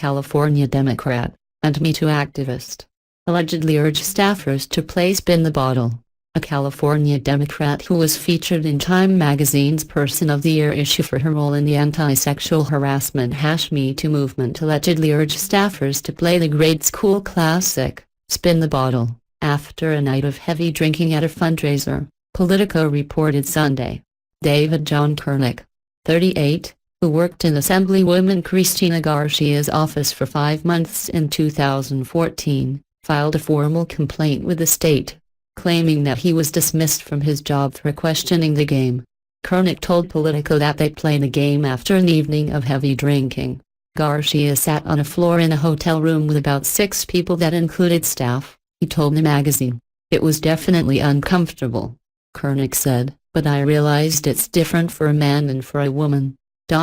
California Democrat and MeToo activist, allegedly urged staffers to play Spin the Bottle. A California Democrat who was featured in Time magazine's Person of the Year issue for her role in the anti-sexual harassment #MeToo movement allegedly urged staffers to play the grade school classic, Spin the Bottle, after a night of heavy drinking at a fundraiser, Politico reported Sunday. David John Kernick, 38, who worked in Assemblywoman Cristina Garcia's office for 5 months in 2014, filed a formal complaint with the state, claiming that he was dismissed from his job for questioning the game. Kernick told Politico that they played a game after an evening of heavy drinking. Garcia sat on a floor in a hotel room with about 6 people that included staff, he told the magazine. It was definitely uncomfortable, Kernick said, but I realized it's different for a man and for a woman.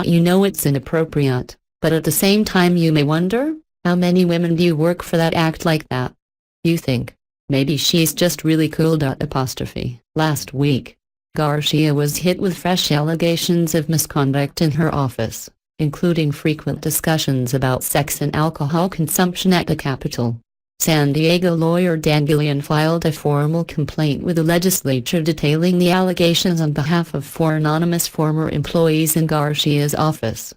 You know it's inappropriate, but at the same time you may wonder, how many women do you work for that act like that? You think, maybe she's just really cool. Last week, Garcia was hit with fresh allegations of misconduct in her office, including frequent discussions about sex and alcohol consumption at the Capitol. San Diego lawyer Dan Gillian filed a formal complaint with the legislature detailing the allegations on behalf of 4 anonymous former employees in Garcia's office.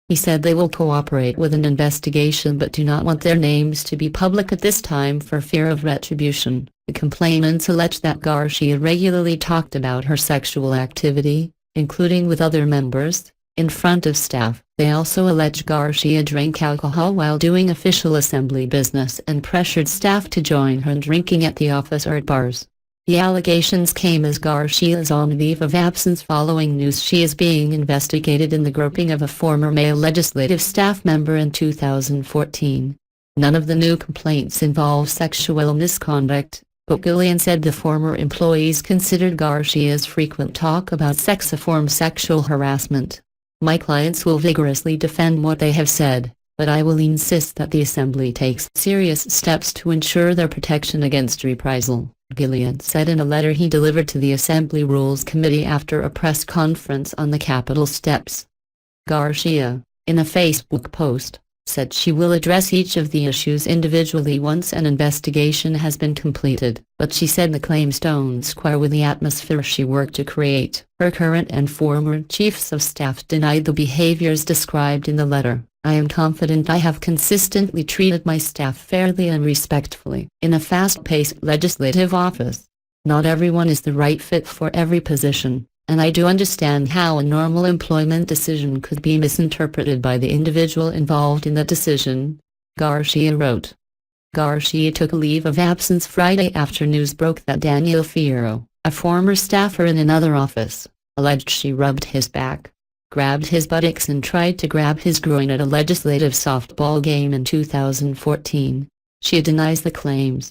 He said they will cooperate with an investigation but do not want their names to be public at this time for fear of retribution. The complainants allege that Garcia regularly talked about her sexual activity, including with other members, in front of staff. They also allege Garcia drank alcohol while doing official assembly business and pressured staff to join her in drinking at the office or at bars. The allegations came as Garcia is on leave of absence following news she is being investigated in the groping of a former male legislative staff member in 2014. None of the new complaints involve sexual misconduct, but Gillian said the former employees considered Garcia's frequent talk about sex a form of sexual harassment. My clients will vigorously defend what they have said, but I will insist that the Assembly takes serious steps to ensure their protection against reprisal, Gillian said in a letter he delivered to the Assembly Rules Committee after a press conference on the Capitol steps. Garcia, in a Facebook post, said she will address each of the issues individually once an investigation has been completed, but she said the claims don't square with the atmosphere she worked to create. Her current and former chiefs of staff denied the behaviors described in the letter. I am confident I have consistently treated my staff fairly and respectfully. In a fast-paced legislative office, not everyone is the right fit for every position, and I do understand how a normal employment decision could be misinterpreted by the individual involved in the decision, Garcia wrote. Garcia took a leave of absence Friday after news broke that Daniel Fierro, a former staffer in another office, alleged she rubbed his back, grabbed his buttocks and tried to grab his groin at a legislative softball game in 2014. She denies the claims.